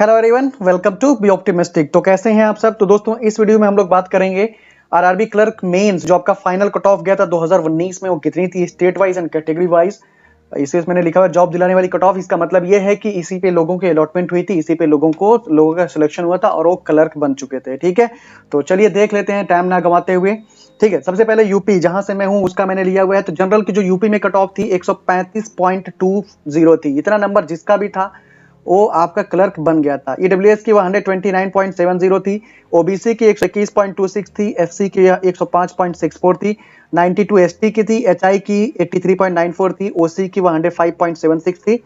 Hello everyone, welcome to be optimistic. तो कैसे हैं आप सब। तो दोस्तों इस वीडियो में हम लोग बात करेंगे आरआरबी क्लर्क मेंस जो आपका फाइनल कट ऑफ गया था 2019 में, वो कितनी थी state wise and category wise. इसे मैंने लिखा हुआ जॉब दिलाने वाली कट ऑफ। इसका मतलब ये है कि इसी पे लोगों की अलॉटमेंट हुई थी, इसी पे लोगों का सिलेक्शन हुआ था और वो क्लर्क बन चुके थे। ठीक है, तो चलिए देख लेते हैं टाइम ना गंवाते हुए। ठीक है, सबसे पहले यूपी जहां से मैं हूं उसका मैंने लिया हुआ है। तो जनरल की जो यूपी में कट ऑफ थी 135.20 थी। इतना नंबर जिसका भी था वो आपका क्लर्क बन गया था। ईडब्ल्यूएस की 129.70 थी, ओबीसी की 121.26 थी, एससी की 105.64 थी, 92 एसटी की थी, एचआई की 83.94 थी, ओसी की 105.76 थी,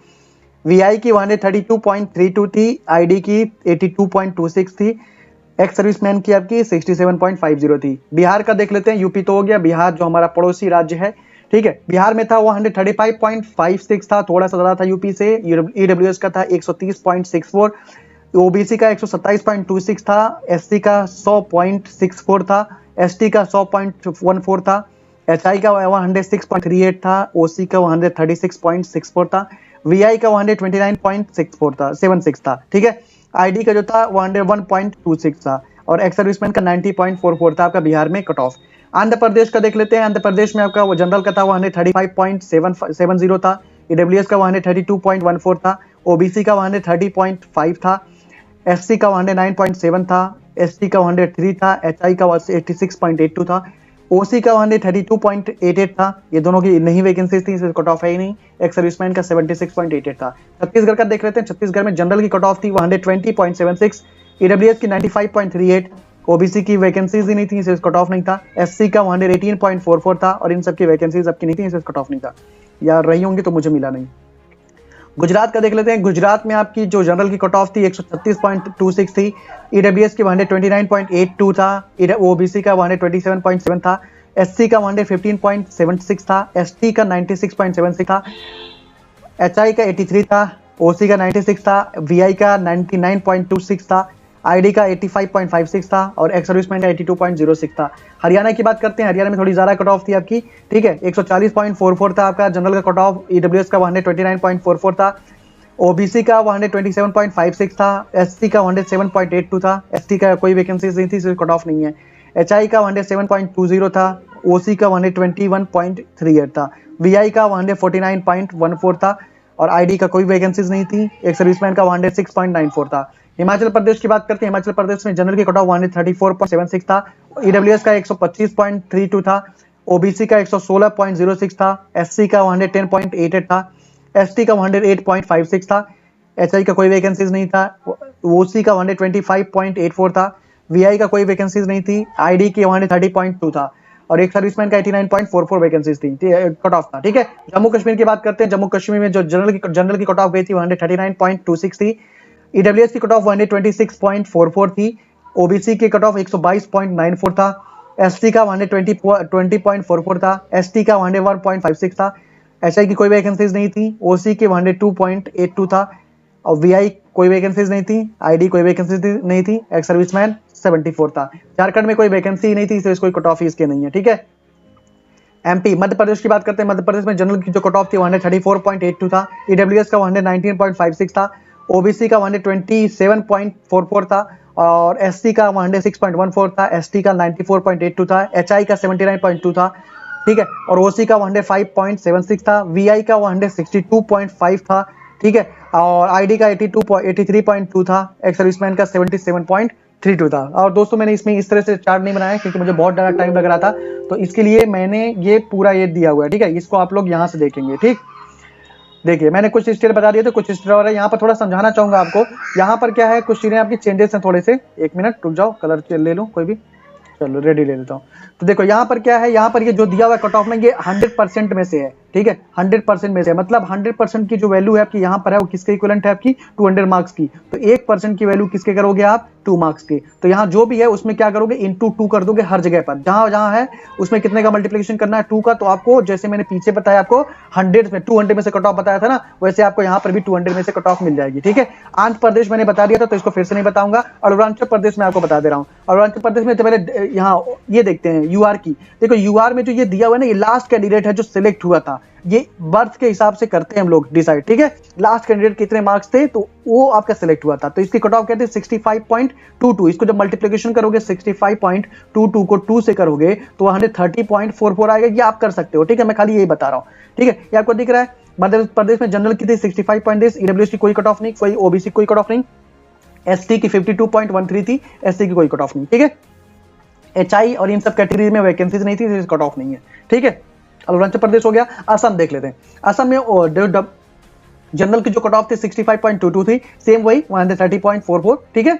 वीआई की 132.32 थी, आईडी की 82.26 थी, एक्स सर्विसमैन की आपकी 67.50 थी। बिहार का देख लेते हैं। यूपी तो हो गया, बिहार जो हमारा पड़ोसी राज्य है। ठीक है, बिहार में था वो 135.56 था, थोड़ा सा ज्यादा था यूपी से। ईडब्ल्यूएस का था 130.64, ओबीसी का 127.26 था, एससी का 100.64 था, एसटी का 100.14 था, एचआई का 106.38 था, ओसी का 136.64 था, वीआई का 129.64 था, 76 था। ठीक है, आईडी का जो था 101.26 था और एक्स सर्विसमैन का 90.44 था आपका बिहार में कट ऑफ। आंध्र प्रदेश का देख लेते हैं। आंध्र प्रदेश में आपका वो जनरल का था 135.70 था, ईडब्ल्यूएस का 132.14 था, ओबीसी का 130.5 था, एससी का 109.7 था, एसटी का 103 था, एचआई का 86.82 था, ओसी का 132.88 था। ये दोनों की नहीं वैकेंसीज थी, इसमें कट ऑफ है ही नहीं। एक्स सर्विसमैन का 76.88 था। छत्तीसगढ़ का देख लेते हैं। छत्तीसगढ़ में जनरल की कट ऑफ थी 120.76, ईडब्ल्यूएस की 95.38, ओबीसी की वैकेंसीज ही नहीं थी, इससे कट ऑफ नहीं था, एससी का 118.44 था और इन सबकी वैकेंसीज आपकी नहीं थी, इससे कट ऑफ नहीं था। या रही होंगी तो मुझे मिला नहीं। गुजरात का देख लेते हैं। गुजरात में आपकी जो जनरल की कट ऑफ थी 136.26 थी, ईडब्ल्यूएस की 129.82 था, ओबीसी का 127.7 था, एससी का 115.76 था, एसटी का 96.76 था, एचआई का 83 था, ओसी का 96 था, वीआई का 99.26 था, आईडी का 85.56 था और एक्स सर्विसमैन का 82.06 था। हरियाणा की बात करते हैं। हरियाणा में थोड़ी ज्यादा कट ऑफ थी आपकी। ठीक है, 140.44 था आपका जनरल का कट ऑफ, ईडब्ल्यूएस का 129.44 था, ओबीसी का 127.56 था, एससी का 107.82 था, एसटी का कोई वैकेंसी नहीं थी, कट ऑफ नहीं है, एचआई का 107.20 था, ओसी का 121.38 था, वीआई का 149.14 था और आईडी का कोई वैकेंसीज नहीं थी, एक सर्विसमैन का 106.94 था। हिमाचल प्रदेश की बात करते हैं। हिमाचल प्रदेश में जनरल की कट ऑफ 134.76 था, ईडब्ल्यूएस का 125.32 था, ओबीसी का 116.06 था, एससी का 110.88 था, एसटी का 108.56 था, एचआई का कोई वैकेंसीज नहीं था, ओसी का 125.84 था, वीआई का कोई वैकेंसीज नहीं थी, आईडी की 130.2 था और एक सर्विसमैन का 89.44 वैकेंसीज थी, कट ऑफ था। ठीक है, जम्मू कश्मीर की बात करते हैं। जम्मू कश्मीर में जो जनरल की कट ऑफ गई थी 139.26 थी, ईडब्ल्यूएस की कट ऑफ 126.44 थी, ओबीसी की कट ऑफ 122.94 था, एसटी का 120.44 था, एसटी का 101.56 था, एचआई की कोई वैकेंसीज नहीं थी, ओसी की 102.82 था और वीआई कोई वैकेंसीज नहीं थी, आईडी कोई वैकेंसी नहीं थी, एक्स सर्विसमैन 74 था। झारखंड में कोई वैकेंसी नहीं थी, इसलिए कोई कट ऑफ इसके नहीं है। ठीक है, एमपी मध्य प्रदेश की बात करते हैं। मध्य प्रदेश में जनरल की जो कट ऑफ थी 134.82 था, ईडब्ल्यूएस का 119.56 था, ओबीसी का 127.44 था और एससी का 106.14 था, एसटी का 94.82 था, एचआई का 79.2 था। ठीक है, और ओसी का 105.76 था, वीआई का 162.5 था। ठीक है, और आईडी का 83.2 था, एक्स सर्विसमैन का 77.32 था। और दोस्तों मैंने इसमें इस तरह से चार्ट नहीं बनाया क्योंकि मुझे बहुत ज़्यादा टाइम लग रहा था, तो इसके लिए मैंने ये पूरा ये दिया हुआ है। ठीक है, इसको आप लोग यहाँ से देखेंगे। ठीक, देखिए मैंने कुछ स्टेट बता दिए थे, कुछ स्टेट और है। यहाँ पर थोड़ा समझाना चाहूंगा आपको। यहाँ पर क्या है, कुछ चीजें आपकी चेंजेस हैं थोड़े से। एक मिनट रुक जाओ, कलर ले लूँ कोई भी। चलो रेडी ले लेता हूँ। तो देखो यहाँ पर क्या है, यहाँ पर ये जो दिया हुआ कट ऑफ में ये 100% में से है। ठीक है, 100% में से है, मतलब 100% की जो वैल्यू है आपकी यहाँ पर है वो किसके इक्विवेलेंट है आपकी 200 मार्क्स की। तो 1% की वैल्यू किसके करोगे आप 2 मार्क्स की। तो यहाँ जो भी है उसमें क्या करोगे इंटू 2 कर दोगे हर जगह पर, जहां जहां है उसमें कितने का मल्टीप्लिकेशन करना है 2 का। तो आपको जैसे मैंने पीछे बताया आपको 100 में 200 में से कट ऑफ बताया था ना, वैसे आपको यहाँ पर भी 200 में से कट ऑफ मिल जाएगी। ठीक है, आंध्र प्रदेश मैंने बता दिया था तो इसको फिर से नहीं बताऊंगा। अरुणाचल प्रदेश में आपको बता दे रहा हूँ। अरुणाचल प्रदेश में तो पहले यहाँ ये देखते हैं यूआर की। देखो यूआर में जो ये दिया हुआ है ना, ये लास्ट कैंडिडेट है जो सिलेक्ट हुआ था। ये बर्थ के हिसाब से करते हैं हम लोग डिसाइड, ठीक है। लास्ट कैंडिडेट कितने मार्क्स थे तो वो आपका सिलेक्ट हुआ था, तो इसकी कट ऑफ कहते हैं 65.22। इसको जब मल्टीप्लिकेशन करोगे 65.22 को 2 से करोगे तो 130.44 आएगा। ये आप कर सकते हो, ठीक है, मैं खाली यही बता रहा हूँ, ठीक है। ये आपको दिख रहा है। मध्य प्रदेश में जनरल की थी 65 पॉइंट, ईडब्ल्यूएस की कोई कट ऑफ नहीं, कोई ओबीसी कोई कट ऑफ नहीं, एसटी की 52.13 थी, एससी की कोई कट ऑफ नहीं, ठीक है। एचआई और इन सब कैटेगरी में वैकेंसीज नहीं थी, कट ऑफ नहीं है, ठीक है। अरुणाचल प्रदेश हो गया। असम देख लेते हैं। असम में जनरल की जो कट ऑफ थी 65.22 थी, सेम वही 130.44, ठीक है।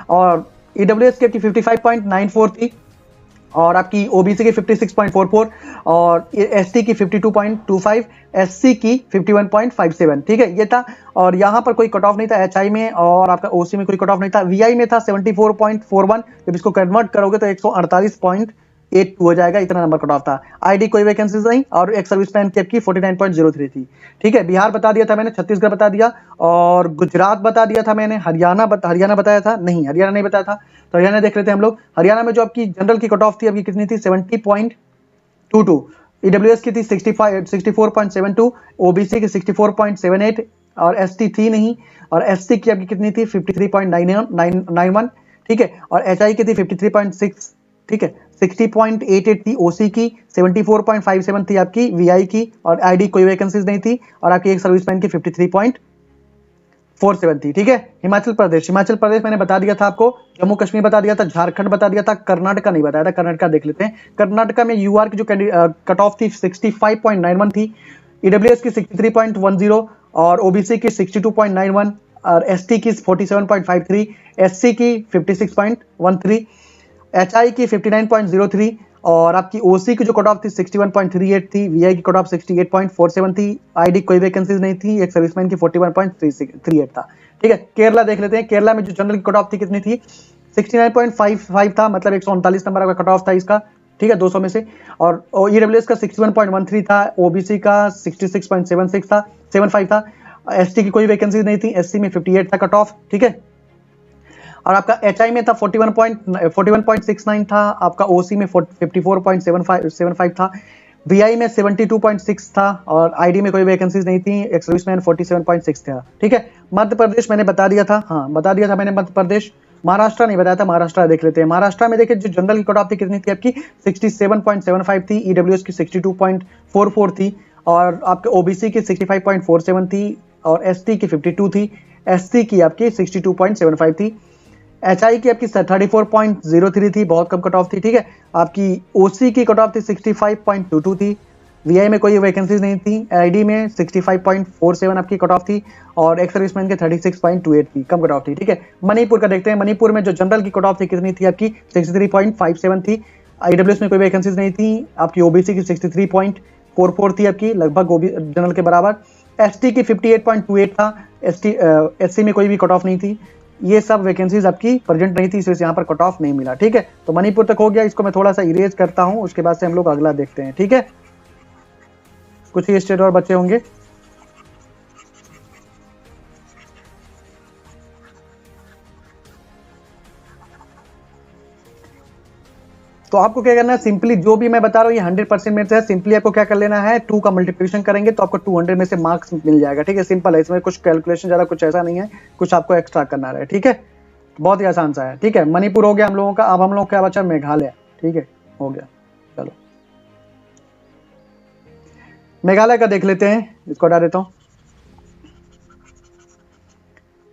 और ईडब्ल्यूएस की 55.94 थी, और आपकी ओबीसी की 56.44, और एसटी की 52.25, एससी की 51.57, ठीक है, ये था। और यहाँ पर कोई कट ऑफ नहीं था एचआई में, और आपका ओसी में कोई कट ऑफ नहीं था। वीआई में था 74.41, जब इसको कन्वर्ट करोगे तो 148.82 हो जाएगा, इतना नंबर कट ऑफ था। आईडी कोई वैकेंसीज नहीं, और एक सर्विस मैन की आपकी 49.03 थी, ठीक है। बिहार बता दिया था मैंने, छत्तीसगढ़ बता दिया, और गुजरात बता दिया था मैंने, हरियाणा बताया था नहीं, हरियाणा नहीं बताया था, तो हरियाणा देख लेते हैं हम लोग। हरियाणा में जो आपकी जनरल की कट ऑफ थी आपकी कितनी थी 70.22, ईडब्ल्यूएस की थी 64.72, ओबीसी की 64.78, और एसटी थी नहीं, और एससी की आपकी कितनी थी 53.91, ठीक है, और एचआई की थी 53.6, ठीक है, 60.88 थी ओसी की, 74.57 थी आपकी वीआई की, और आईडी कोई वैकेंसीज नहीं थी, और आपकी एक सर्विसमैन की 53.47 थी, ठीक है। हिमाचल प्रदेश मैंने बता दिया था आपको, जम्मू कश्मीर बता दिया था, झारखंड बता दिया था, कर्नाटका नहीं बताया था। कर्नाटका देख लेते हैं। कर्नाटका में यूआर की जो कट ऑफ थी 65.91 थी, ईडब्ल्यूएस की 63.10, और ओबीसी की 62.91, और एसटी की 47.53, एससी की 56.13, एचआई की 59.03, और आपकी ओसी की जो कट ऑफ थी 61.38 थी, वीआई की कट ऑफ 68.47 थी, आईडी कोई वैकेंसीज नहीं थी, एक सर्विसमैन की 41.38 था, ठीक है। केरला देख लेते हैं। केरला में जो जनरल की कट ऑफ थी कितनी थी 69.55 था, मतलब 139 नंबर का कट ऑफ था इसका, ठीक है, 200 में से। और ईडब्ल्यूएस का 61.13 था, ओबीसी का 66.76 था, 75 था, एसटी की कोई वैकेंसीज नहीं थी, एससी में 58 था कट ऑफ, ठीक है। और आपका एचआई में था 41.69 था, आपका ओसी में 54.75 था, वीआई में 72.6 था, और आईडी में कोई वैकेंसीज नहीं थी, एक सर्विसमैन 47.6 था, ठीक है। मध्य प्रदेश मैंने बता दिया था, हाँ बता दिया था मैंने मध्य प्रदेश। महाराष्ट्र नहीं बताया था, महाराष्ट्र देख लेते हैं। महाराष्ट्र में देखिए जो जनरल की कट ऑफ थी कितनी थी आपकी 67.75 थी, ईडब्ल्यूएस की 62.44 थी, और आपके ओबीसी की 65.47 थी, और एसटी की 52 थी, एससी की आपकी 62.75 थी, एचआई की आपकी 34.03 थी, बहुत कम कट ऑफ थी, ठीक है। आपकी ओसी की कट ऑफ थी 65.22 थी, वीआई में कोई वैकेंसीज नहीं थी, आईडी में 65.47 आपकी कट ऑफ थी, और एक्स सर्विसमैन के 36.28 थी, कम कट ऑफ थी, ठीक है। मणिपुर का देखते हैं। मणिपुर में जो जनरल की कट ऑफ थी कितनी थी आपकी 63.57 थी, ईडब्ल्यूएस में कोई वैकेंसीज नहीं थी, आपकी ओबीसी की 63.44 थी आपकी, लगभग जनरल के बराबर, एसटी की 58.28 था, एससी में कोई भी कट ऑफ नहीं थी। ये सब वैकेंसीज आपकी प्रेजेंट नहीं थी, इस वजह से यहाँ पर कट ऑफ नहीं मिला, ठीक है। तो मणिपुर तक हो गया, इसको मैं थोड़ा सा इरेज करता हूँ, उसके बाद से हम लोग अगला देखते हैं, ठीक है। कुछ ही स्टेट और बचे होंगे। तो आपको क्या करना है, सिंपली जो भी मैं बता रहा हूँ ये 100% में से है। सिंपली आपको क्या कर लेना है, 2 का मल्टीप्लिकेशन करेंगे तो आपको 200 में से मार्क्स मिल जाएगा, ठीक है। सिंपल है, इसमें कुछ कैलकुलेशन ज्यादा कुछ ऐसा नहीं है, कुछ आपको एक्स्ट्रा करना है, ठीक है। बहुत ही आसान सा है, ठीक है। मणिपुर हो गया हम लोगों का। अब हम लोग क्या बचा, मेघालय, ठीक है, हो गया। चलो मेघालय का देख लेते हैं, इसको हटा देता हूं।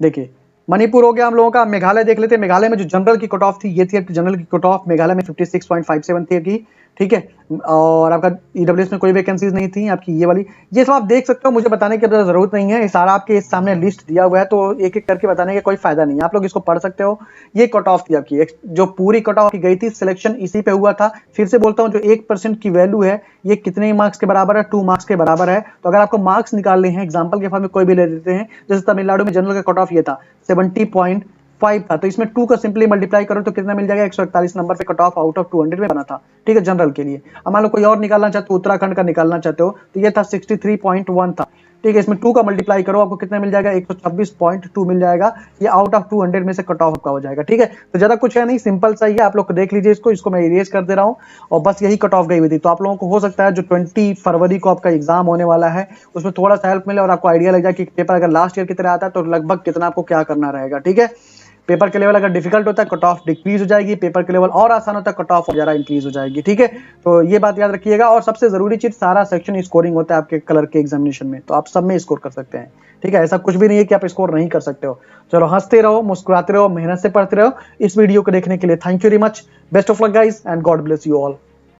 देखिए मणिपुर हो गया हम लोगों का। मेघालय देख लेते हैं। मेघालय में जो जनरल की कट ऑफ थी ये थी आपकी जनरल की कट ऑफ मेघालय में 56.57 थी आपकी, ठीक है। और आपका ईडब्ल्यूएस में कोई वैकेंसीज नहीं थी आपकी, ये वाली। ये सब आप देख सकते हो, मुझे बताने की जरूरत नहीं है, ये सारा आपके इस सामने लिस्ट दिया हुआ है, तो एक एक करके बताने का कोई फायदा नहीं है, आप लोग इसको पढ़ सकते हो। ये कट ऑफ थी आपकी, जो पूरी कट ऑफ की गई थी, सिलेक्शन इसी पे हुआ था। फिर से बोलता हूँ, जो 1% की वैल्यू है ये कितने मार्क्स के बराबर है, 2 मार्क्स के बराबर है। तो अगर आपको मार्क्स निकालने हैं, एग्जाम्पल के फॉर्म में कोई भी ले लेते हैं, जैसे तमिलनाडु में जनरल का कट ऑफ ये था 70.5 था, तो इसमें 2 का सिंपली मल्टीप्लाई करो तो कितना मिल जाएगा, 141 नंबर पे कट ऑफ आउट ऑफ 200 में बना था, ठीक है, जनरल के लिए। अब मान लो कोई और निकालना चाहते हो, उत्तराखंड का निकालना चाहते हो, तो ये था 63.1 था, ठीक है, इसमें 2 का मल्टीप्लाई करो, आपको कितना मिल जाएगा, 126.2 मिल जाएगा। ये आउट ऑफ 200 में से कट ऑफ आपका हो जाएगा। ठीक है, तो ज्यादा कुछ है नहीं, सिंपल सा ही है, आप लोग देख लीजिए इसको मैं इरेज कर दे रहा हूँ, और बस यही कट ऑफ गई हुई थी। तो आप लोगों को हो सकता है जो 20 फरवरी को आपका एग्जाम होने वाला है उसमें थोड़ा सा हेल्प मिले और आपको आइडिया लग जाए कि पेपर अगर लास्ट ईयर की तरह आता है तो लगभग कितना आपको क्या करना रहेगा। ठीक है, पेपर के लेवल अगर डिफिकल्ट होता है कट ऑफ डिक्रीज हो जाएगी, पेपर के लेवल और आसान होता है कट ऑफ ज्यादा इंक्रीज हो जाएगी। ठीक है, तो ये बात याद रखिएगा। और सबसे जरूरी चीज, सारा सेक्शन स्कोरिंग होता है आपके कलर के एग्जामिनेशन में, तो आप सब में स्कोर कर सकते हैं। ठीक है, ऐसा कुछ भी नहीं है कि आप स्कोर नहीं कर सकते हो। चलो, हंसते रहो, मुस्कुराते रहो, मेहनत से पढ़ते रहो। इस वीडियो को देखने के लिए thank you very much. Best of luck guys and God bless you all.